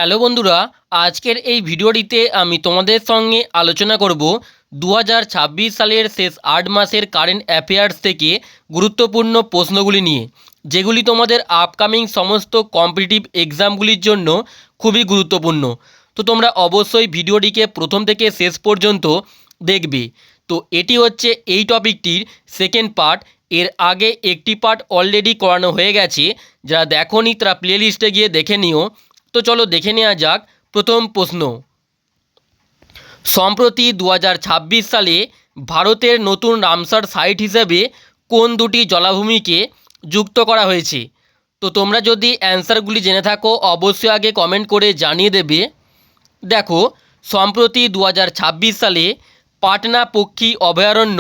Hello বন্ধুরা, আজকের এই ভিডিওটিতে আমি তোমাদের সঙ্গে আলোচনা করব 2026 সালের শেষ 8 মাসের কারেন্ট অ্যাফেয়ার্স থেকে গুরুত্বপূর্ণ প্রশ্নগুলি নিয়ে, যেগুলি তোমাদের আপকামিং সমস্ত কম্পিটিটিভ এক্সামগুলির জন্য খুবই গুরুত্বপূর্ণ। তো তোমরা অবশ্যই ভিডিওটিকে প্রথম থেকে শেষ পর্যন্ত দেখবে। তো এটি হচ্ছে এই টপিকটির সেকেন্ড পার্ট। এর আগে একটি পার্ট অলরেডি করানো হয়ে গেছে, যারা দেখোনি তারা প্লেলিস্টে গিয়ে দেখে নিও। তো চলো দেখে নেওয়া যাক প্রথম প্রশ্ন। সম্প্রতি 2026 সালে ভারতের নতুন রামসার সাইট হিসেবে কোন দুটি জলাভূমিকে যুক্ত করা হয়েছে? তো তোমরা যদি অ্যান্সারগুলি জেনে থাকো অবশ্যই আগে কমেন্ট করে জানিয়ে দেবে। দেখো, সম্প্রতি 2026 সালে পাটনা পক্ষী অভয়ারণ্য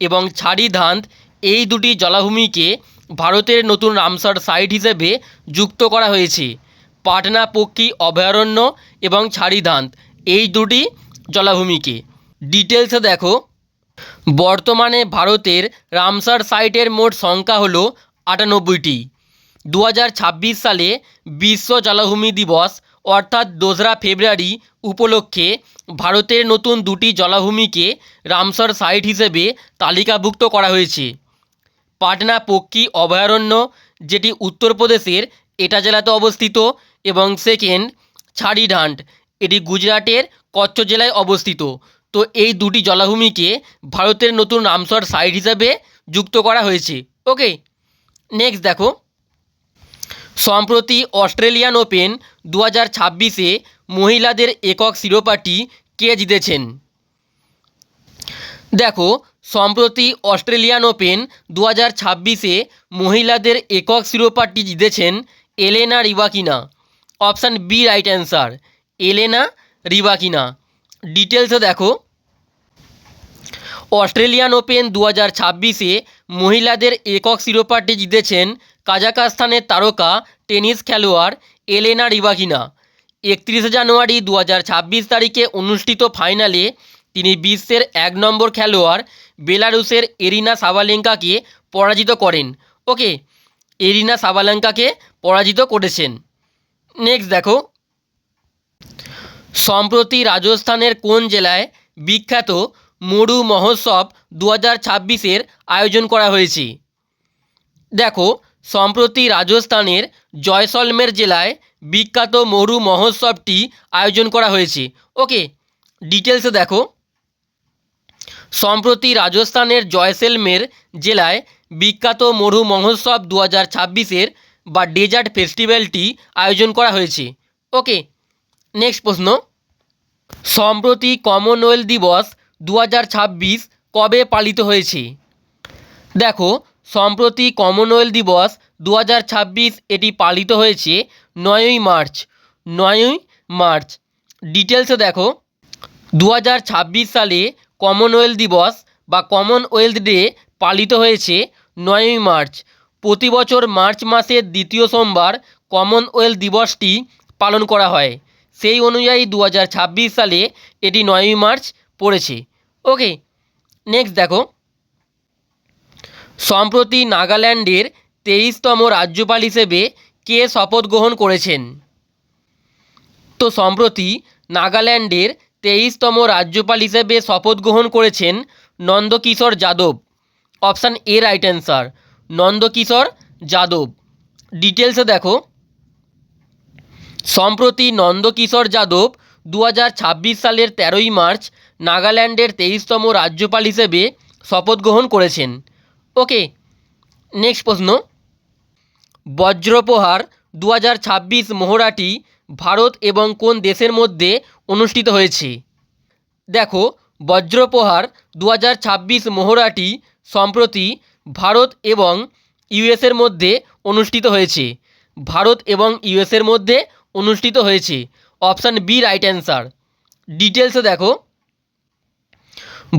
এবং ছাড়িধান্দ এই দুটি জলাভূমিকে ভারতের নতুন রামসার সাইট হিসেবে যুক্ত করা হয়েছে। পাটনা পক্ষী অভয়ারণ্য এবং ছাড়িধান্দ এই দুটি জলাভূমিকে ডিটেলসে দেখো। বর্তমানে ভারতের রামসার সাইটের মোট সংখ্যা হলো 98টি। 2026 সালে বিশ্ব জলাভূমি দিবস অর্থাৎ 2রা ফেব্রুয়ারি উপলক্ষে ভারতের নতুন দুটি জলাভূমিকে রামসার সাইট হিসেবে তালিকাভুক্ত করা হয়েছে। পাটনা পক্ষী অভয়ারণ্য, যেটি উত্তরপ্রদেশের এটা জেলাতে অবস্থিত, এবং সেকেন্ড ছাড়িধান্দ, এটি গুজরাটের কচ্ছ জেলায় অবস্থিত। তো এই দুটি জলাভূমিকে ভারতের নতুন রামসার সাইট হিসেবে যুক্ত করা হয়েছে। ওকে, নেক্সট দেখো, সম্প্রতি অস্ট্রেলিয়ান ওপেন 2026-এ মহিলাদের একক শিরোপাটি কে জিতেছেন? দেখো, সম্প্রতি অস্ট্রেলিয়ান ওপেন 2026-এ মহিলাদের একক শিরোপাটি জিতেছেন Elena Rybakina. Option B right answer, Elena Rybakina. ডিটেলসে দেখো, অস্ট্রেলিয়ান ওপেন 2026-এ মহিলাদের একক শিরোপাটি জিতেছেন কাজাখস্তানের তারকা টেনিস খেলোয়াড় এলেনা রিবাকিনা। 31 জানুয়ারি 2026 তারিখে অনুষ্ঠিত ফাইনালে তিনি বিশ্বের 1 নম্বর খেলোয়াড় বেলারুসের এরিনা সাবালেঙ্কাকে পরাজিত করেন। ওকে, এরিনা সাবালেঙ্কাকে পরাজিত করেছেন। নেক্সট দেখো, সম্প্রতি রাজস্থানের কোন জেলায় বিখ্যাত মরু মহোৎসব 2026-এর আয়োজন করা হয়েছে? দেখো, সম্প্রতি রাজস্থানের জয়সলমের জেলায় বিখ্যাত মরু মহোৎসবটি আয়োজন করা হয়েছে। ওকে, ডিটেলসে দেখো, সম্প্রতি রাজস্থানের জয়সলমের জেলায় বিখ্যাত মরু মহোৎসব 2026-এর বা ডেজার্ট ফেস্টিভ্যালটি আয়োজন করা হয়েছে। ওকে, নেক্সট প্রশ্ন, সম্প্রতি কমনওয়েলথ দিবস 2026 কবে পালিত হয়েছে? দেখো, সম্প্রতি কমনওয়েলথ দিবস 2026 এটি পালিত হয়েছে 9ই মার্চ। 9ই মার্চ। ডিটেলসে দেখো, 2026 সালে কমনওয়েলথ দিবস বা কমনওয়েলথ ডে পালিত হয়েছে 9ই মার্চ। প্রতি বছর মার্চ মাসের দ্বিতীয় সোমবার কমনওয়েলথ দিবসটি পালন করা হয়। সেই অনুযায়ী 2026 সালে এটি 9ই মার্চ পড়েছে। ওকে, নেক্সট দেখো, সম্প্রতি নাগাল্যান্ডের 23তম রাজ্যপাল হিসেবে কে শপথ গ্রহণ করেছেন? তো সম্প্রতি নাগাল্যান্ডের 23তম রাজ্যপাল হিসেবে শপথ গ্রহণ করেছেন Nandakishore Yadav. Option A right answer, Nandakishore Yadav. ডিটেলসে দেখো, সম্প্রতি নন্দকিশোর যাদব 2026 সালের 13ই মার্চ নাগাল্যান্ডের 23তম রাজ্যপাল হিসেবে শপথ গ্রহণ করেছেন। ওকে, নেক্সট প্রশ্ন, বজ্রপ্রহার 2026 মহড়াটি ভারত এবং কোন দেশের মধ্যে অনুষ্ঠিত হয়েছে? দেখো, বজ্রপ্রহার 2026 মহড়াটি সম্প্রতি ভারত এবং ইউএসের মধ্যে অনুষ্ঠিত হয়েছে। ভারত এবং ইউএসের মধ্যে অনুষ্ঠিত হয়েছে। Option B right answer. ডিটেলসে দেখো,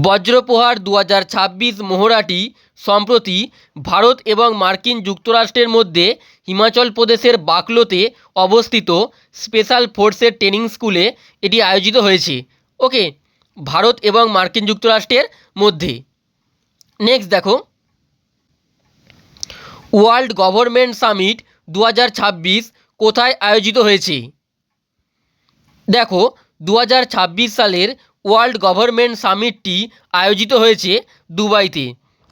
বজ্রপ্রহার 2026 মহড়াটি সম্প্রতি ভারত এবং মার্কিন যুক্তরাষ্ট্রের মধ্যে হিমাচল প্রদেশের বাকলোতে অবস্থিত স্পেশাল ফোর্সের ট্রেনিং স্কুলে এটি আয়োজিত হয়েছে। ওকে, ভারত এবং মার্কিন যুক্তরাষ্ট্রের মধ্যে। নেক্সট দেখো, ওয়ার্ল্ড গভর্নমেন্ট সামিট 2026 কোথায় আয়োজিত হয়েছে? দেখো 2026 সালের ওয়ার্ল্ড গভর্নমেন্ট সামিটটি আয়োজিত হয়েছে দুবাইতে।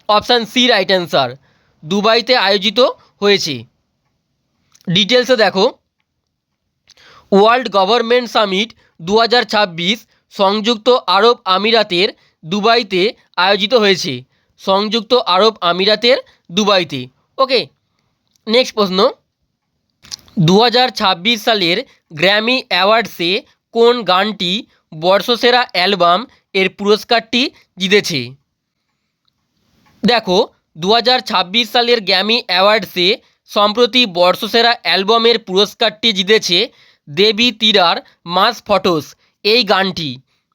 অপশান সি রাইট অ্যান্সার, দুবাইতে আয়োজিত হয়েছে। ডিটেলসে দেখো, ওয়ার্ল্ড গভর্নমেন্ট সামিট 2026 সংযুক্ত আরব আমিরাতের দুবাইতে আয়োজিত হয়েছে। সংযুক্ত আরব আমিরাতের দুবাইতে। ওকে, নেক্সট প্রশ্ন, 2026 সালের গ্র্যামি অ্যাওয়ার্ডসে কোন গানটি বর্ষসেরা অ্যালবাম এর পুরস্কারটি জিতেছে? দেখো 2026 সালের গ্র্যামি অ্যাওয়ার্ডসে সম্প্রতি বর্ষসেরা অ্যালবামের পুরস্কারটি জিতেছে দেবী তিরার মাস ফটোস এই গানটি।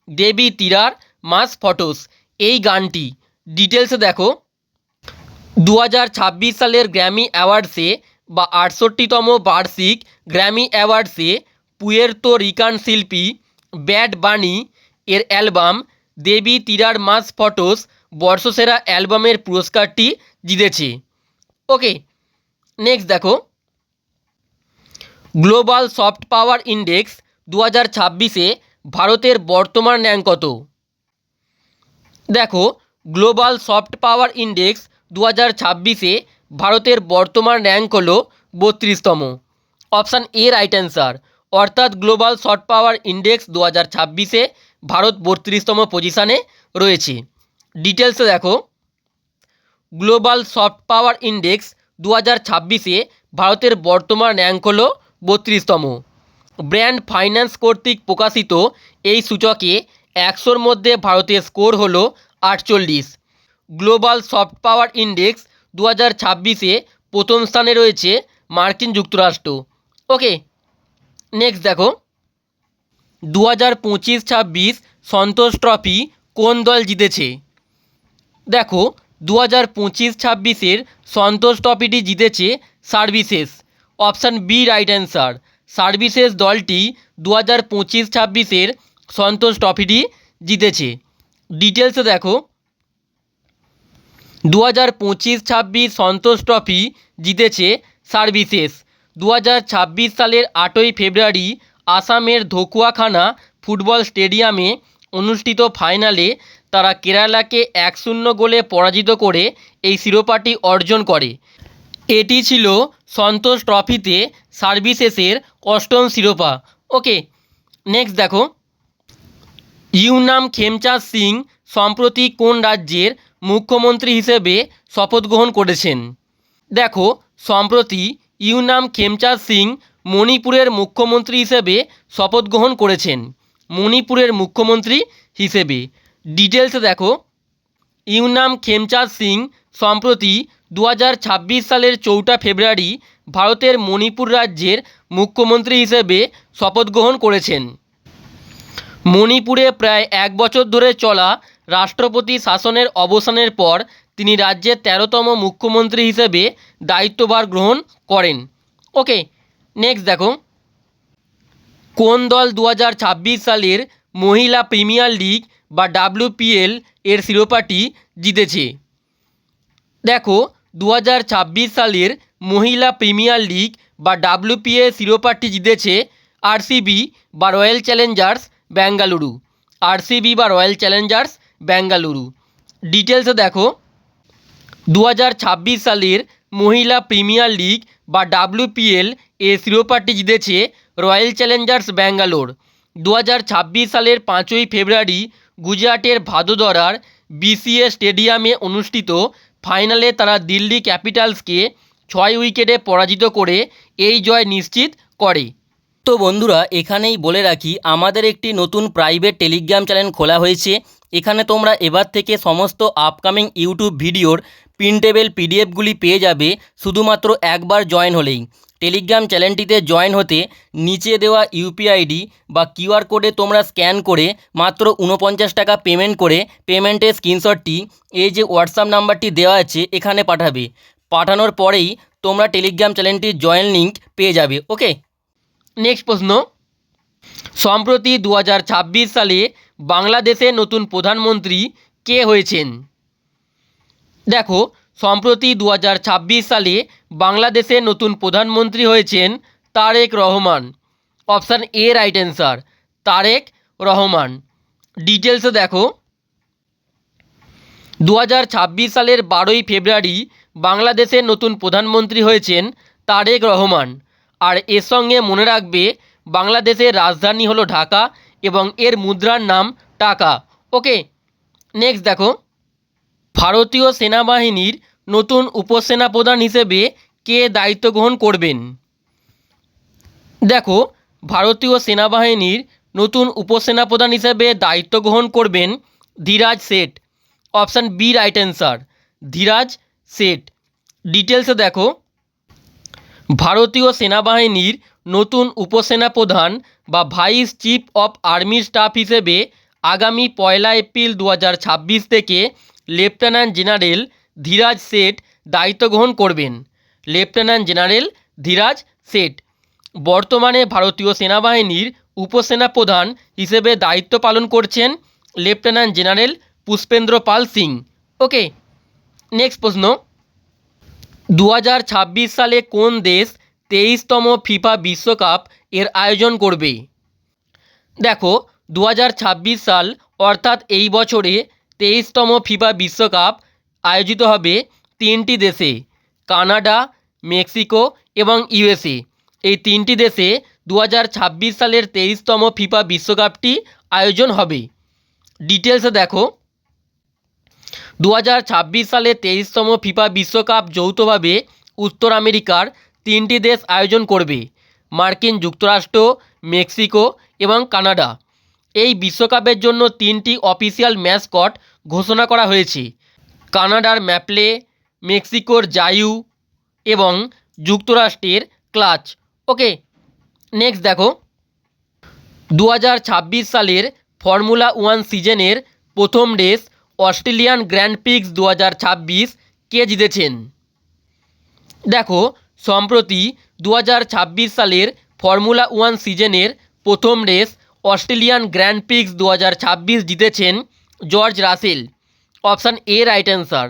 দেবী তিরার মাস ফটোস এই গানটি। ডিটেলসে দেখো, 2026 সালের গ্র্যামি অ্যাওয়ার্ডসে বা 68তম বার্ষিক গ্র্যামি অ্যাওয়ার্ডসে পুয়ের্তো রিকান শিল্পী ব্যাড বানি এর অ্যালবাম দেবী তিরার মাস ফটোস বর্ষসেরা অ্যালবামের পুরস্কারটি জিতেছে। ওকে, নেক্সট দেখো, গ্লোবাল সফট পাওয়ার ইন্ডেক্স 2026-এ ভারতের বর্তমান র্যাঙ্ক কত? দেখো গ্লোবাল সফট পাওয়ার ইন্ডেক্স 2026-এ ভারতের বর্তমান র্যাঙ্ক হলো 32তম। অপশান এ রাইট অ্যান্সার, অর্থাৎ গ্লোবাল সফট পাওয়ার ইন্ডেক্স 2026-এ ভারত 32তম পজিশানে রয়েছে। ডিটেলসে দেখো, গ্লোবাল সফট পাওয়ার ইন্ডেক্স 2026-এ ভারতের বর্তমান র্যাঙ্ক হলো 32তম। ব্র্যান্ড ফাইন্যান্স কর্তৃক প্রকাশিত এই সূচকে 100-র মধ্যে ভারতের স্কোর হলো 48। গ্লোবাল সফট পাওয়ার ইন্ডেক্স 2026-এ প্রথম স্থানে রয়েছে মার্কিন যুক্তরাষ্ট্র। ওকে, নেক্সট দেখো, 2025-26 সন্তোষ ট্রফি কোন দল জিতেছে? দেখো 2025-26-এর সন্তোষ ট্রফিটি জিতেছে Services. Option B right answer, Services দলটি 2025-26-এর সন্তোষ ট্রফিটি জিতেছে। ডিটেলসে দেখো, 2025-26 সন্তোষ ট্রফি জিতেছে সার্ভিসেস। 2026 সালের 8ই ফেব্রুয়ারি আসামের ধকুয়াখানা ফুটবল স্টেডিয়ামে অনুষ্ঠিত ফাইনালে তারা কেরালাকে 1-0 গোলে পরাজিত করে এই শিরোপাটি অর্জন করে। এটি ছিল সন্তোষ ট্রফিতে সার্ভিসেসের 8ম শিরোপা। ওকে, নেক্সট দেখো, ইউনাম খেমচাঁদ সিং সম্প্রতি কোন রাজ্যের মুখ্যমন্ত্রী হিসেবে শপথ গ্রহণ করেছেন? দেখো সম্প্রতি ইউনাম খেমচাঁদ সিং মণিপুরের মুখ্যমন্ত্রী হিসেবে শপথ গ্রহণ করেছেন। মণিপুরের মুখ্যমন্ত্রী হিসেবে। ডিটেলসে দেখো, ইউনাম খেমচাঁদ সিং সম্প্রতি 2026 সালের 4 ফেব্রুয়ারি ভারতের মণিপুর রাজ্যের মুখ্যমন্ত্রী হিসেবে শপথ গ্রহণ করেছেন। মণিপুরে প্রায় 1 বছর ধরে চলা রাষ্ট্রপতি শাসনের অবসানের পর তিনি রাজ্যের 13তম মুখ্যমন্ত্রী হিসেবে দায়িত্বভার গ্রহণ করেন। ওকে, নেক্সট দেখো, কোন দল 2026 সালের মহিলা প্রিমিয়ার লিগ বা WPL এর শিরোপাটি জিতেছে? দেখো 2026 সালের মহিলা প্রিমিয়ার লিগ বা WPL শিরোপাটি জিতেছে RCB বা রয়্যাল চ্যালেঞ্জার্স বেঙ্গালুরু। RCB বা রয়্যাল চ্যালেঞ্জার্স বেঙ্গালুরু। ডিটেলসে দেখো, 2026 সালের মহিলা প্রিমিয়ার লিগ বা WPL এর শিরোপাটি জিতেছে রয়্যাল চ্যালেঞ্জার্স ব্যাঙ্গালোর। 2026 সালের 5ই ফেব্রুয়ারি গুজরাটের ভাদোদরার BCA স্টেডিয়ামে অনুষ্ঠিত ফাইনালে তারা দিল্লি ক্যাপিটালসকে 6 উইকেটে পরাজিত করে এই জয় নিশ্চিত করে। তো বন্ধুরা এখানেই বলে রাখি, আমাদের একটি নতুন প্রাইভেট টেলিগ্রাম চ্যানেল খোলা হয়েছে। এখানে তোমরা এবার থেকে সমস্ত আপকামিং ইউটিউব ভিডিওর প্রিন্টেবল পিডিএফগুলি পেয়ে যাবে শুধুমাত্র একবার জয়েন হলেই। টেলিগ্রাম চ্যানেলটিতে জয়েন হতে নিচে দেওয়া UPI বা QR কোডে তোমরা স্ক্যান করে মাত্র 49 টাকা পেমেন্ট করে পেমেন্টের স্ক্রিনশটটি এই যে হোয়াটসঅ্যাপ নাম্বারটি দেওয়া আছে এখানে পাঠাবে। পাঠানোর পরেই তোমরা টেলিগ্রাম চ্যানেলটির জয়েন লিঙ্ক পেয়ে যাবে। ওকে, নেক্সট প্রশ্ন, সম্প্রতি 2026 সালে বাংলাদেশের নতুন প্রধানমন্ত্রী কে হয়েছেন? দেখো সম্প্রতি 2026 সালে বাংলাদেশের নতুন প্রধানমন্ত্রী হয়েছেন Tarique Rahman. Option A right answer, Tarique Rahman. ডিটেলসে দেখো, 2026 সালের 12ই ফেব্রুয়ারি বাংলাদেশের নতুন প্রধানমন্ত্রী হয়েছেন তারেক রহমান। আর এর সঙ্গে মনে রাখবে বাংলাদেশের রাজধানী হলো ঢাকা এবং এর মুদ্রার নাম টাকা। ওকে, নেক্সট দেখো, ভারতীয় সেনাবাহিনীর নতুন উপসেনাপ্রধান হিসেবে কে দায়িত্ব গ্রহণ করবেন? দেখো, ভারতীয় সেনাবাহিনীর নতুন উপসেনাপ্রধান হিসেবে দায়িত্ব গ্রহণ করবেন Dhiraj Seth. Option B right answer, Dhiraj Seth. ডিটেলসে দেখো, ভারতীয় সেনাবাহিনীর নতুন উপসেনাপ্রধান বা vice chief of army staff হিসেবে আগামী 1 এপ্রিল 2026 থেকে লেফটেন্যান্ট জেনারেল ধীরাজ শেঠ দায়িত্ব গ্রহণ করবেন। লেফটেন্যান্ট জেনারেল ধীরাজ শেঠ বর্তমানে ভারতীয় সেনাবাহিনীর উপসেনাপ্রধান হিসেবে দায়িত্ব পালন করছেন লেফটেন্যান্ট জেনারেল পুষ্পেন্দ্র পাল সিং। ওকে, নেক্সট প্রশ্ন, 2026 সালে কোন দেশ 23তম ফিফা বিশ্বকাপ এর আয়োজন করবে? দেখো, 2026 সাল অর্থাৎ এই বছরে 23তম ফিফা বিশ্বকাপ আয়োজিত হবে 3টি দেশে, কানাডা, মেক্সিকো এবং ইউএসএ। এই 3টি দেশে 2026 সালের 23তম ফিফা বিশ্বকাপটি আয়োজন হবে। ডিটেলসে দেখো, 2026 সালে 23তম ফিফা বিশ্বকাপ যৌথভাবে উত্তর আমেরিকার 3টি দেশ আয়োজন করবে, মার্কিন যুক্তরাষ্ট্র, মেক্সিকো এবং কানাডা। এই বিশ্বকাপের জন্য 3টি অফিসিয়াল ম্যাসকট ঘোষণা করা হয়েছে, কানাডার ম্যাপলে, মেক্সিকোর জায়ু এবং যুক্তরাষ্ট্রের ক্লাচ। ওকে, নেক্সট দেখো, 2026 সালের ফর্মুলা 1 সিজনের প্রথম রেস অস্ট্রেলিয়ান গ্র্যান্ড প্রিক্স 2026 কে জিতেছেন? দেখো, সম্প্রতি 2026 সালের ফর্মুলা 1 সিজনের প্রথম রেস অস্ট্রেলিয়ান গ্র্যান্ড প্রিক্স 2026 জিতেছেন George Russell. Option A right answer,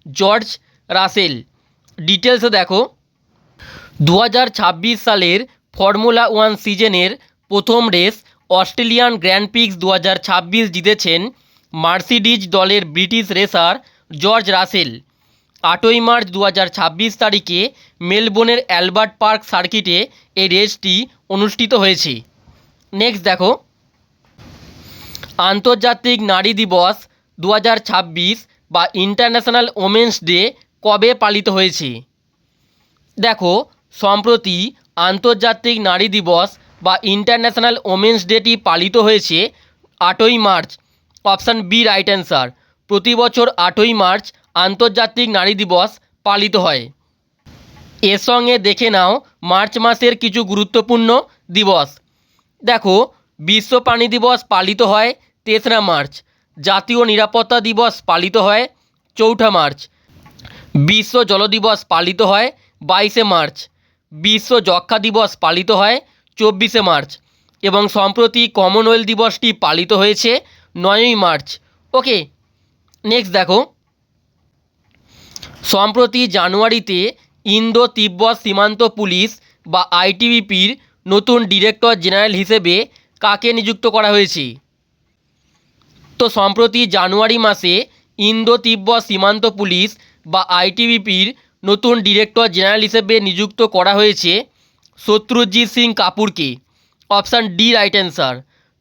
George Russell. ডিটেলসে দেখো, 2026 সালের ফর্মুলা 1 সিজনের প্রথম রেস অস্ট্রেলিয়ান গ্র্যান্ড প্রিক্স 2026 জিতেছেন মার্সিডিজ দলের ব্রিটিশ রেসার জর্জ রাসেল। 8ই মার্চ 2026 তারিখে মেলবোর্নের অ্যালবার্ট পার্ক সার্কিটে এই রেসটি অনুষ্ঠিত হয়েছে। নেক্সট দেখো, আন্তর্জাতিক নারী দিবস 2026 বা ইন্টারন্যাশনাল ওমেন্স ডে কবে পালিত হয়েছে? দেখো, সম্প্রতি আন্তর্জাতিক নারী দিবস বা ইন্টারন্যাশনাল ওমেন্স ডেটি পালিত হয়েছে 8ই March. Option B right answer, প্রতি বছর 8ই মার্চ আন্তর্জাতিক নারী দিবস পালিত হয়। এর সঙ্গে দেখে নাও মার্চ মাসের কিছু গুরুত্বপূর্ণ দিবস। দেখো, বিশ্ব প্রাণী দিবস পালিত হয় 3রা মার্চ, জাতীয় নিরাপত্তা দিবস পালিত হয় 4ঠা মার্চ, বিশ্ব জল দিবস পালিত হয় 22শে মার্চ, বিশ্ব যক্ষ্মা দিবস পালিত হয় 24শে মার্চ এবং সম্প্রতি কমনওয়েলথ দিবসটি পালিত হয়েছে 9ই মার্চ। ওকে, নেক্সট দেখো, সম্প্রতি জানুয়ারিতে ইন্দো তিব্বত সীমান্ত পুলিশ বা আইটিবিপির নতুন ডিরেক্টর জেনারেল হিসেবে কাকে নিযুক্ত করা হয়েছে? তো সম্প্রতি জানুয়ারি মাসে ইন্দো তিব্বত সীমান্ত পুলিশ বা আইটিবিপির নতুন ডিরেক্টর জেনারেল হিসেবে নিযুক্ত করা হয়েছে শত্রুজিৎ সিং কাপুরকে। Option D right answer,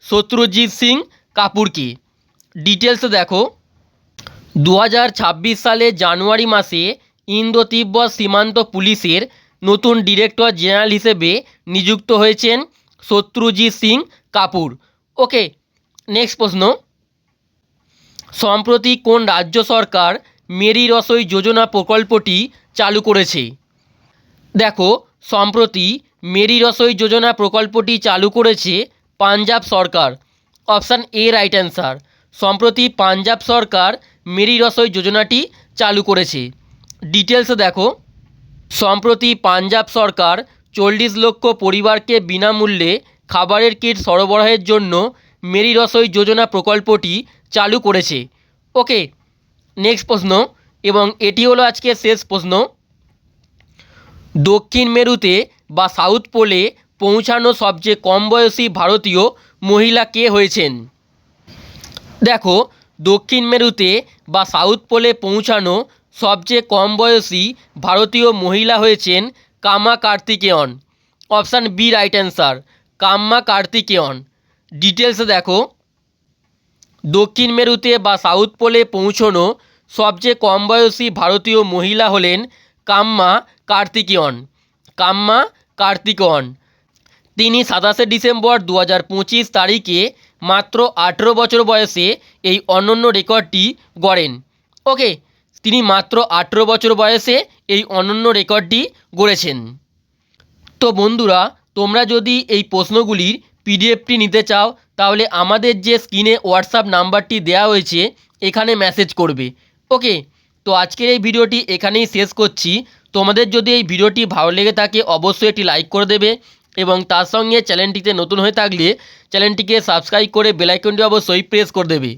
Shatrujit Singh কাপুরকে। ডিটেলসে দেখো, 2026 সালে জানুয়ারি মাসে ইন্দো তিব্বত সীমান্ত পুলিশের নতুন ডিরেক্টর জেনারেল হিসেবে নিযুক্ত হয়েছেন শত্রুজিৎ সিং কাপুর। ওকে, নেক্সট প্রশ্ন, সম্প্রতি কোন রাজ্য সরকার মেরি রসই যোজনা প্রকল্পটি চালু করেছে? দেখো, সম্প্রতি মেরি রসই যোজনা প্রকল্পটি চালু করেছে পাঞ্জাব সরকার। অপশান এ রাইট অ্যান্সার, সম্প্রতি পাঞ্জাব সরকার মেরি রসই যোজনাটি চালু করেছে। ডিটেলসে দেখো, সম্প্রতি পাঞ্জাব সরকার 40 লক্ষ পরিবারকে বিনামূল্যে খাবারের কিট সরবরাহের জন্য মেরি রসই যোজনা প্রকল্পটি চালু করেছে। ওকে, নেক্সট প্রশ্ন এবং এটি হলো আজকের শেষ প্রশ্ন, দক্ষিণ মেরুতে বা সাউথ পোলে পৌঁছানো সবচেয়ে কম বয়সী ভারতীয় মহিলা কে হয়েছেন? দেখো, দক্ষিণ মেরুতে বা সাউথ পোলে পৌঁছানো সবচেয়ে কম বয়সী ভারতীয় মহিলা হয়েছেন Kamma Karthikeyan. Option B right answer, Kamma Karthikeyan. ডিটেলসে দেখো, দক্ষিণ মেরুতে বা সাউথ পোলে পৌঁছানো সবচেয়ে কম বয়সী ভারতীয় মহিলা হলেন কাম্মা কার্তিকেয়ন। কাম্মা কার্তিকেয়ন। তিনি 27শে ডিসেম্বর 2025 তারিখে মাত্র 18 বছর বয়সে এই অনন্য রেকর্ডটি গড়েন। ওকে, তিনি মাত্র 18 বছর বয়সে এই অনন্য রেকর্ডটি গড়েছেন। তো বন্ধুরা, তোমরা যদি এই প্রশ্নগুলির পিডিএফটি নিতে চাও তাহলে আমাদের যে স্ক্রিনে হোয়াটসঅ্যাপ নাম্বারটি দেওয়া হয়েছে এখানে মেসেজ করবে। ওকে, তো আজকের এই ভিডিওটি এখানেই শেষ করছি। তোমাদের যদি এই ভিডিওটি ভালো লেগে থাকে অবশ্যই একটি লাইক করে দেবে এবং তার সঙ্গে চ্যানেলটিতে নতুন হয়ে থাকলে চ্যানেলটিকে সাবস্ক্রাইব করে বেল আইকনটি অবশ্যই প্রেস করে দেবে।